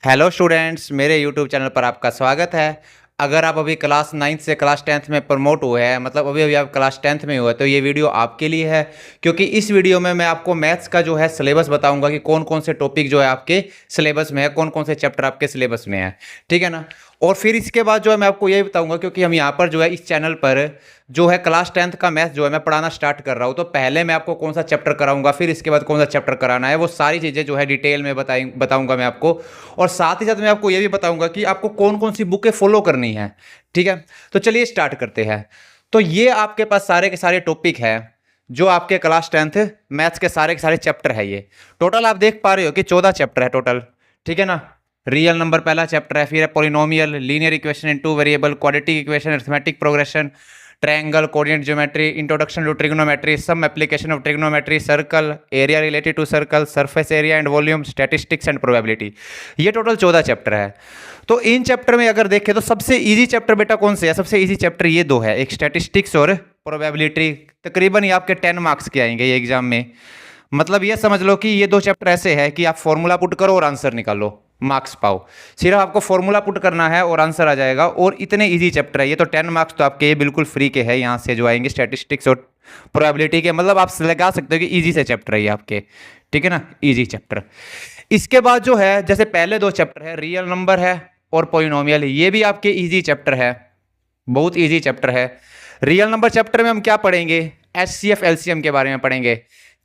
Hello students, मेरे YouTube channel पर आपका स्वागत है। अगर आप अभी क्लास 9th से क्लास 10th में प्रमोट हुए हैं, मतलब अभी अभी आप क्लास 10th में हुए, तो ये वीडियो आपके लिए है। क्योंकि इस वीडियो में मैं आपको मैथ्स का जो है सिलेबस बताऊंगा कि कौन कौन से टॉपिक जो है आपके सिलेबस में है, कौन कौन से चैप्टर आपके सिलेबस में है। ठीक है ना। और फिर इसके बाद जो है मैं आपको ये बताऊंगा, क्योंकि हम यहाँ पर जो है इस चैनल पर जो है क्लास 10th का मैथ जो है मैं पढ़ाना स्टार्ट कर रहा हूँ। तो पहले मैं आपको कौन सा चैप्टर कराऊंगा, फिर इसके बाद कौन सा चैप्टर कराना है, वो सारी चीज़ें जो है डिटेल में बताऊंगा मैं आपको। और साथ ही साथ मैं आपको ये भी बताऊंगा कि आपको कौन कौन सी बुकें फॉलो करनी है। ठीक है, तो चलिए स्टार्ट करते हैं। तो ये आपके पास सारे के सारे टॉपिक है जो आपके क्लास 10th मैथ्स के सारे चैप्टर है। ये टोटल आप देख पा रहे हो कि 14 चैप्टर है टोटल। ठीक है ना। रियल नंबर पहला चैप्टर है, फिर है polynomial, linear equation in two variable, quadratic equation, arithmetic progression, triangle, coordinate geometry, introduction to trigonometry, some application of trigonometry, circle, area related to circle, surface area and volume, statistics and probability. ये total 14 chapter है। तो in chapter में अगर देखें तो सबसे easy chapter बेटा कौन से है? सबसे इजी चैप्टर ये दो है, एक स्टैटिस्टिक्स और प्रोबेबिलिटी। तकरीबन ये आपके 10 मार्क्स के आएंगे ये एग्जाम में। मतलब ये समझ लो कि ये दो चैप्टर ऐसे है कि आप फॉर्मूला पुट करो और आंसर निकालो, मार्क्स पाओ। सिर्फ आपको फॉर्मूला पुट करना है और आंसर आ जाएगा। और इतने इजी चैप्टर है ये, तो 10 मार्क्स तो आपके ये बिल्कुल फ्री के हैं यहाँ से जो आएंगे स्टैटिस्टिक्स और प्रोबेबिलिटी के। मतलब आप लगा सकते हो कि इजी से चैप्टर है ये आपके। ठीक है ना, इजी चैप्टर। इसके बाद जो है जैसे पहले दो चैप्टर है, रियल नंबर है और पॉलिनोमियल, ये भी आपके इजी चैप्टर है, बहुत इजी चैप्टर है। रियल नंबर चैप्टर में हम क्या पढ़ेंगे? एचसीएफ एलसीएम के बारे में पढ़ेंगे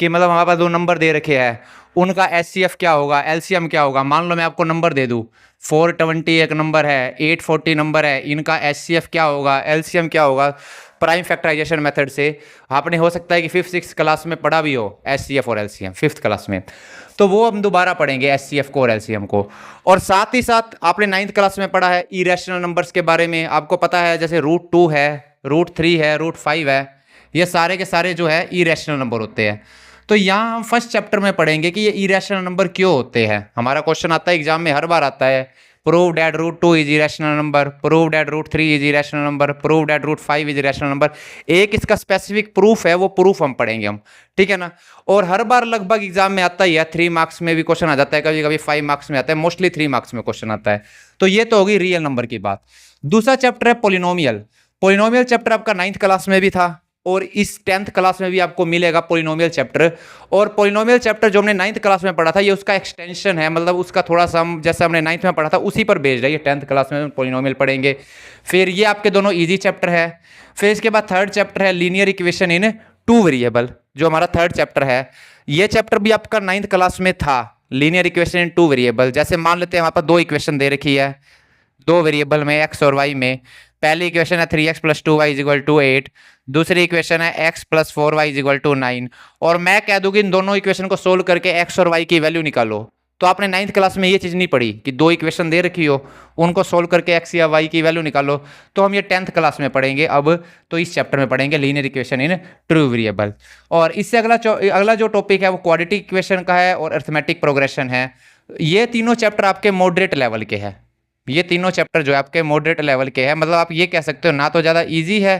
कि मतलब हमारे पास दो नंबर दे रखे हैं, उनका एचसीएफ क्या होगा, एलसीएम क्या होगा। मान लो मैं आपको नंबर दे दूं 420 एक नंबर है, 840 नंबर है, इनका एचसीएफ क्या होगा, एलसीएम क्या होगा। प्राइम फैक्टराइजेशन मेथड से आपने हो सकता है कि 5th 6th क्लास में पढ़ा भी हो एचसीएफ और एलसीएम 5th क्लास में, तो वो हम दोबारा पढ़ेंगे एचसीएफ को और एलसीएम को। और साथ ही साथ आपने 9th क्लास में पढ़ा है इरेशनल नंबर्स के बारे में। आपको पता है जैसे √2 है, √3 है, √5 है, ये सारे के सारे जो है इरेशनल नंबर होते हैं। तो यहाँ हम फर्स्ट चैप्टर में पढ़ेंगे कि ये इरेशनल नंबर क्यों होते हैं। हमारा क्वेश्चन आता है एग्जाम में, हर बार आता है, prove that √2 is irrational number, prove that √3 is irrational number, prove that √5 is irrational number. एक इसका स्पेसिफिक प्रूफ है, वो प्रूफ हम पढ़ेंगे हम। ठीक है ना। और हर बार लगभग एग्जाम में आता ही है, 3 मार्क्स में भी क्वेश्चन आ जाता है, कभी कभी 5 मार्क्स में आता है, मोस्टली 3 मार्क्स में क्वेश्चन आता है। तो ये तो होगी रियल नंबर की बात। दूसरा चैप्टर है पॉलिनोमियल। पॉलिनोमियल चैप्टर आपका 9th क्लास में भी था और इस 10th क्लास में भी आपको मिलेगा पॉलिनोमियल चैप्टर। और पॉलिनोमियल चैप्टर जो हमने 9th क्लास में पढ़ा था, ये उसका एक्सटेंशन है, मतलब उसका थोड़ा सा हम जैसे हमने 9th में पढ़ा था उसी पर बेस्ड है। ये 10th क्लास में पॉलिनोमियल पढ़ेंगे। फिर ये आपके दोनों इजी चैप्टर है। फिर इसके बाद थर्ड चैप्टर है linear equation in two variable, जो हमारा थर्ड चैप्टर है। ये चैप्टर भी आपका 9th क्लास में था, linear equation in two variable. जैसे मान लेते हैं हमारे पास दो इक्वेशन दे रखी है, दो वेरिएबल में एक्स और वाई में। पहली इक्वेशन है 3x + 2y = 8, दूसरी इक्वेशन है x + 4y = 9। और मैं कह दूं कि इन दोनों इक्वेशन को सोल्व करके x और y की वैल्यू निकालो। तो आपने 9th क्लास में ये चीज़ नहीं पढ़ी कि दो इक्वेशन दे रखी हो, उनको सोल्व करके x या y की वैल्यू निकालो। तो हम ये 10th क्लास में पढ़ेंगे अब। तो इस चैप्टर में पढ़ेंगे linear equation in true variable. और इससे अगला जो टॉपिक है वो क्वाड्रेटिक इक्वेशन का है और अरिथमेटिक प्रोग्रेशन है। ये तीनों चैप्टर आपके मॉडरेट लेवल के हैं। ये तीनों चैप्टर जो है आपके मॉडरेट लेवल के हैं, मतलब आप ये कह सकते हो ना तो ज़्यादा इजी है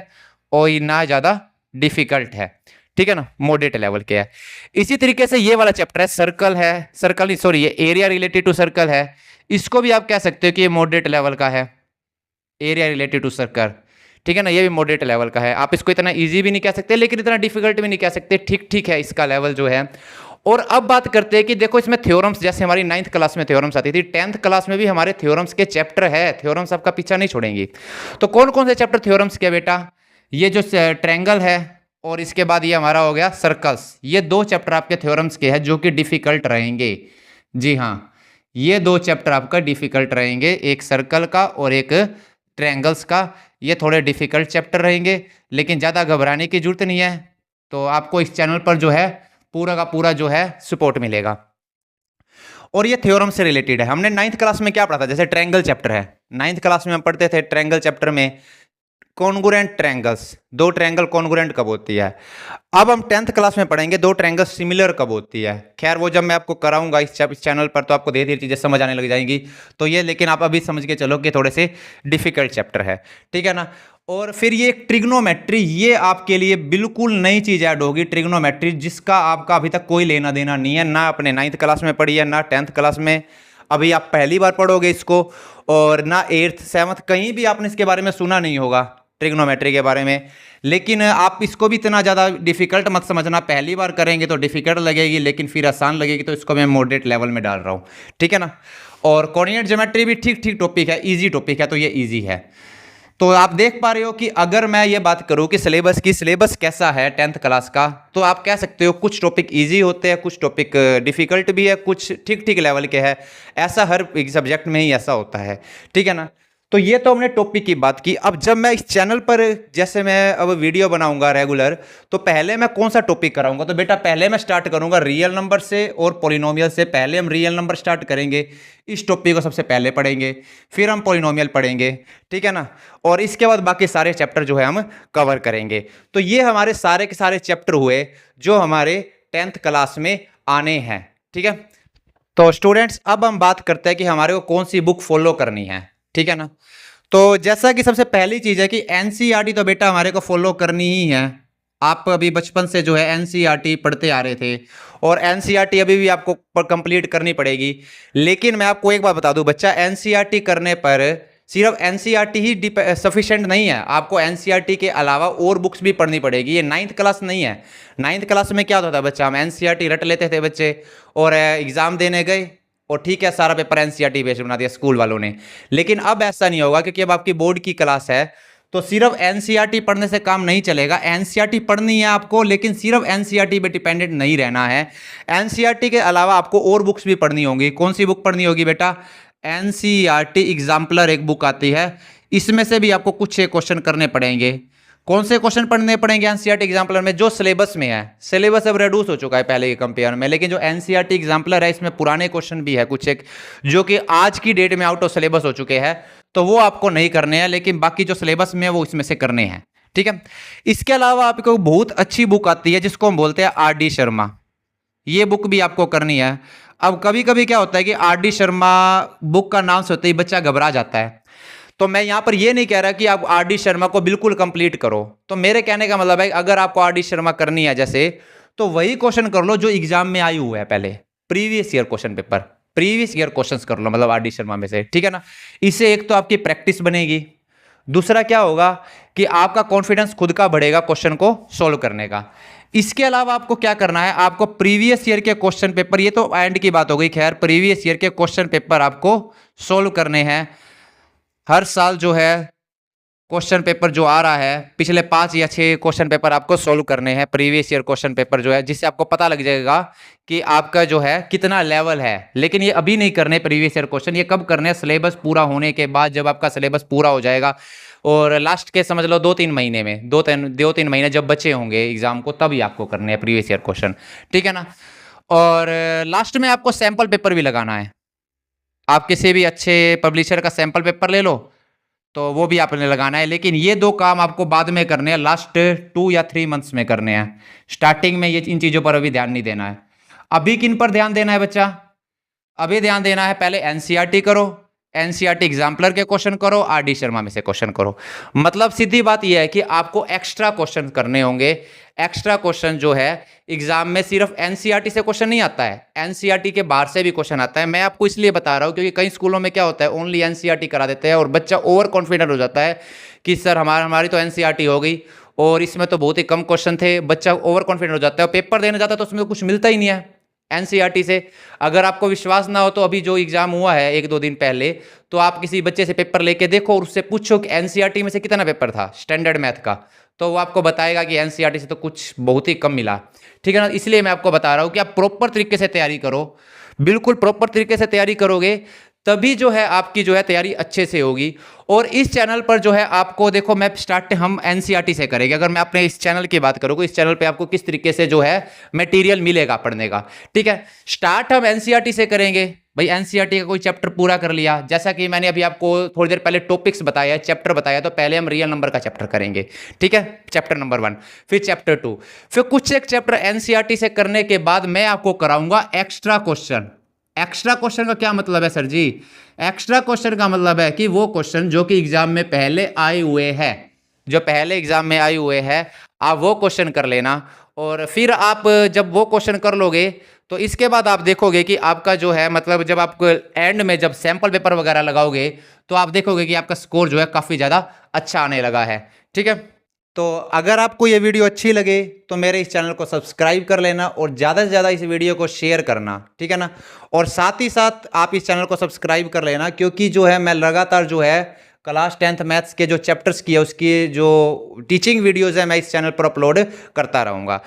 और ना ज़्यादा डिफिकल्ट है। ठीक है ना, मॉडरेट लेवल के है। इसी तरीके से ये वाला चैप्टर है सर्कल है, सर्कल नहीं सॉरी, ये एरिया रिलेटेड टू सर्कल है। इसको भी आप कह सकते हो कि ये मॉडरेट लेवल का है, एरिया रिलेटेड टू सर्कल। ठीक है ना, ये भी मॉडरेट लेवल का है। आप इसको इतना इजी भी नहीं कह सकते लेकिन इतना डिफिकल्ट भी नहीं कह सकते, ठीक ठीक है इसका लेवल जो है। और अब बात करते हैं कि देखो इसमें थ्योरम्स, जैसे हमारी 9th क्लास में थ्योरम्स आती थी, 10th क्लास में भी हमारे थ्योरम्स के चैप्टर है। थ्योरम्स आपका पीछा नहीं छोड़ेंगी। तो कौन कौन से चैप्टर थ्योरम्स के बेटा? ये जो ट्रायंगल है और इसके बाद ये हमारा हो गया सर्कल्स। ये दो चैप्टर आपके थ्योरम्स के हैं जो कि डिफिकल्ट रहेंगे। जी हाँ, ये दो चैप्टर आपका डिफिकल्ट रहेंगे, एक सर्कल का और एक ट्रायंगल्स का। ये थोड़े डिफिकल्ट चैप्टर रहेंगे लेकिन ज़्यादा घबराने की जरूरत नहीं है। तो आपको इस चैनल पर जो है पूरा का पूरा जो है सपोर्ट मिलेगा। और ये थ्योरम से रिलेटेड है। हमने 9th क्लास में क्या पढ़ा था? जैसे ट्रायंगल चैप्टर है, 9th क्लास में हम पढ़ते थे ट्रायंगल चैप्टर में कॉन्ग्रुएंट ट्रायंगल्स, दो ट्रायंगल कॉन्ग्रुएंट कब होती है। अब हम 10th क्लास में पढ़ेंगे दो ट्रायंगल सिमिलर कब होती है। खैर वो जब मैं आपको कराऊंगा इस चैनल पर तो आपको धीरे धीरे चीज़ें समझ आने लग जाएंगी। तो ये लेकिन आप अभी समझ के चलो कि थोड़े से डिफिकल्ट चैप्टर है। ठीक है ना। और फिर ये ट्रिग्नोमेट्री, ये आपके लिए बिल्कुल नई चीज़ ऐड होगी, ट्रिग्नोमेट्री, जिसका आपका अभी तक कोई लेना देना नहीं है, ना अपने 9th क्लास में पढ़ी है ना 10th क्लास में। अभी आप पहली बार पढ़ोगे इसको, और ना 8th 7th कहीं भी आपने इसके बारे में सुना नहीं होगा, ट्रिग्नोमेट्री के बारे में। लेकिन आप इसको भी इतना ज़्यादा डिफ़िकल्ट मत समझना, पहली बार करेंगे तो डिफ़िकल्ट लगेगी, लेकिन फिर आसान लगेगी, तो इसको मैं मॉडरेट लेवल में डाल रहा हूँ, ठीक है ना। और कोऑर्डिनेट ज्योमेट्री भी ठीक ठीक टॉपिक है, ईजी टॉपिक है, तो ये ईजी है। तो आप देख पा रहे हो कि अगर मैं ये बात करूं कि सिलेबस कैसा है 10th क्लास का, तो आप कह सकते हो कुछ टॉपिक इजी होते हैं, कुछ टॉपिक डिफ़िकल्ट भी है, कुछ ठीक ठीक लेवल के है। ऐसा हर सब्जेक्ट में ही ऐसा होता है, ठीक है ना। तो ये तो हमने टॉपिक की बात की। अब जब मैं इस चैनल पर जैसे मैं अब वीडियो बनाऊंगा रेगुलर, तो पहले मैं कौन सा टॉपिक कराऊंगा, तो बेटा पहले मैं स्टार्ट करूंगा रियल नंबर से और पॉलिनोमियल से। पहले हम रियल नंबर स्टार्ट करेंगे, इस टॉपिक को सबसे पहले पढ़ेंगे, फिर हम पॉलिनोमियल पढ़ेंगे, ठीक है ना। और इसके बाद बाकी सारे चैप्टर जो है हम कवर करेंगे। तो ये हमारे सारे के सारे चैप्टर हुए जो हमारे 10th क्लास में आने हैं, ठीक है। तो स्टूडेंट्स अब हम बात करते हैं कि हमारे को कौन सी बुक फॉलो करनी है, ठीक है ना। तो जैसा कि सबसे पहली चीज़ है कि एनसीईआरटी तो बेटा हमारे को फॉलो करनी ही है। आप अभी बचपन से जो है एनसीईआरटी पढ़ते आ रहे थे, और एनसीईआरटी अभी भी आपको कंप्लीट करनी पड़ेगी। लेकिन मैं आपको एक बात बता दूं बच्चा, एनसीईआरटी करने पर सिर्फ एनसीईआरटी ही सफिशिएंट नहीं है, आपको एनसीईआरटी के अलावा और बुक्स भी पढ़नी पड़ेगी। ये 9th क्लास नहीं है। 9th क्लास में क्या होता था बच्चा, हम एनसीईआरटी रट लेते थे बच्चे, और एग्ज़ाम देने गए और ठीक है सारा पेपर एनसीईआरटी बेस्ड बना दिया स्कूल वालों ने। लेकिन अब ऐसा नहीं होगा, क्योंकि अब आपकी बोर्ड की क्लास है, तो सिर्फ एनसीईआरटी पढ़ने से काम नहीं चलेगा। एनसीईआरटी पढ़नी है आपको, लेकिन सिर्फ एनसीईआरटी पे डिपेंडेंट नहीं रहना है। एनसीईआरटी के अलावा आपको और बुक्स भी पढ़नी होंगी। कौन सी बुक पढ़नी होगी बेटा, एनसीईआरटी एग्जाम्पलर एक बुक आती है, इसमें से भी आपको कुछ क्वेश्चन करने पड़ेंगे। कौन से क्वेश्चन पढ़ने पड़ेंगे एनसीईआरटी एग्जाम्पलर में, जो सिलेबस में है। सिलेबस अब रेड्यूस हो चुका है पहले के कंपेयर में, लेकिन जो एनसीईआरटी एग्जाम्पलर है इसमें पुराने क्वेश्चन भी है कुछ एक, जो कि आज की डेट में आउट ऑफ सिलेबस हो चुके हैं, तो वो आपको नहीं करने हैं, लेकिन बाकी जो सिलेबस में है वो इसमें से करने हैं, ठीक है। इसके अलावा आपको बहुत अच्छी बुक आती है जिसको हम बोलते हैं आर.डी. शर्मा, ये बुक भी आपको करनी है। अब कभी कभी क्या होता है कि आर.डी. शर्मा बुक का नाम सुनते ही बच्चा घबरा जाता है, तो मैं यहां पर यह नहीं कह रहा कि आप आर.डी. शर्मा को बिल्कुल कंप्लीट करो। तो मेरे कहने का मतलब है अगर आपको आर.डी. शर्मा करनी है जैसे, तो वही क्वेश्चन कर लो जो एग्जाम में आए हुए हैं पहले, previous year question paper, previous year questions कर लो, मतलब आर.डी. शर्मा में से, ठीक है ना। इससे एक तो आपकी प्रैक्टिस बनेगी, दूसरा क्या होगा कि आपका कॉन्फिडेंस खुद का बढ़ेगा क्वेश्चन को सोल्व करने का। इसके अलावा आपको क्या करना है, आपको प्रीवियस ईयर के क्वेश्चन पेपर, ये तो एंड की बात हो गई, खैर प्रीवियस ईयर के क्वेश्चन पेपर आपको सोल्व करने हैं। हर साल जो है क्वेश्चन पेपर जो आ रहा है, पिछले 5 या 6 क्वेश्चन पेपर आपको सोल्व करने हैं, प्रीवियस ईयर क्वेश्चन पेपर जो है, जिससे आपको पता लग जाएगा कि आपका जो है कितना लेवल है। लेकिन ये अभी नहीं करने प्रीवियस ईयर क्वेश्चन, ये कब करने हैं, सिलेबस पूरा होने के बाद, जब आपका सिलेबस पूरा हो जाएगा और लास्ट के समझ लो 2-3 महीने में, 2-3 महीने जब बचे होंगे एग्जाम को, तभी आपको करने हैं प्रीवियस ईयर क्वेश्चन, ठीक है ना। और लास्ट में आपको सैंपल पेपर भी लगाना है। आप किसी भी अच्छे पब्लिशर का सैंपल पेपर ले लो, तो वो भी आपने लगाना है। लेकिन ये 2 काम आपको बाद में करने हैं, लास्ट 2 या 3 मंथ्स में करने हैं। स्टार्टिंग में ये इन चीज़ों पर अभी ध्यान नहीं देना है। अभी किन पर ध्यान देना है बच्चा, अभी ध्यान देना है पहले एनसीईआरटी करो, एनसीईआरटी एग्जाम्पलर के क्वेश्चन करो, आर.डी. शर्मा में से क्वेश्चन करो। मतलब सीधी बात यह है कि आपको एक्स्ट्रा क्वेश्चन करने होंगे। एक्स्ट्रा क्वेश्चन जो है एग्जाम में सिर्फ एनसीईआरटी से क्वेश्चन नहीं आता है, एनसीईआरटी के बाहर से भी क्वेश्चन आता है। मैं आपको इसलिए बता रहा हूं क्योंकि कई स्कूलों में क्या होता है, ओनली एनसीईआरटी करा देते हैं और बच्चा ओवर कॉन्फिडेंट हो जाता है कि सर हमारी तो एनसीईआरटी हो गई और इसमें तो बहुत ही कम क्वेश्चन थे। बच्चा ओवर कॉन्फिडेंट हो जाता है और पेपर देने जाता है तो उसमें कुछ मिलता ही नहीं है एनसीईआरटी से। अगर आपको विश्वास ना हो तो अभी जो एग्जाम हुआ है 1-2 दिन पहले, तो आप किसी बच्चे से पेपर लेके देखो और उससे पूछो कि एनसीईआरटी में से कितना पेपर था स्टैंडर्ड मैथ का, तो वो आपको बताएगा कि एनसीईआरटी से तो कुछ बहुत ही कम मिला, ठीक है ना। इसलिए मैं आपको बता रहा हूं कि आप प्रॉपर तरीके से तैयारी करो, बिल्कुल प्रॉपर तरीके से तैयारी करोगे तभी जो है आपकी जो है तैयारी अच्छे से होगी। और इस चैनल पर जो है आपको देखो, मैं स्टार्ट हम एनसीईआरटी से करेंगे। अगर मैं अपने इस चैनल की बात करूँ तो इस चैनल पे आपको किस तरीके से जो है मटेरियल मिलेगा पढ़ने का, ठीक है। स्टार्ट हम एनसीईआरटी से करेंगे भाई, एनसीईआरटी का कोई चैप्टर पूरा कर लिया, जैसा कि मैंने अभी आपको थोड़ी देर पहले टॉपिक्स बताया, चैप्टर बताया, तो पहले हम रियल नंबर का चैप्टर करेंगे, ठीक है, चैप्टर नंबर 1, फिर चैप्टर 2, फिर कुछ एक चैप्टर एनसीईआरटी से करने के बाद मैं आपको कराऊंगा एक्स्ट्रा क्वेश्चन। एक्स्ट्रा क्वेश्चन का क्या मतलब है सर जी, एक्स्ट्रा क्वेश्चन का मतलब है कि वो क्वेश्चन जो कि एग्जाम में पहले आए हुए हैं, जो पहले एग्जाम में आए हुए हैं, आप वो क्वेश्चन कर लेना और फिर आप जब वो क्वेश्चन कर लोगे तो इसके बाद आप देखोगे कि आपका जो है मतलब जब आप एंड में जब सैंपल पेपर वगैरह लगाओगे तो आप देखोगे कि आपका स्कोर जो है काफ़ी ज़्यादा अच्छा आने लगा है। ठीक है, तो अगर आपको ये वीडियो अच्छी लगे तो मेरे इस चैनल को सब्सक्राइब कर लेना और ज़्यादा से ज़्यादा इस वीडियो को शेयर करना, ठीक है ना। और साथ ही साथ आप इस चैनल को सब्सक्राइब कर लेना, क्योंकि जो है मैं लगातार जो है क्लास 10th मैथ्स के जो चैप्टर्स की है उसकी जो टीचिंग वीडियोज़ है मैं इस चैनल पर अपलोड करता रहूँगा।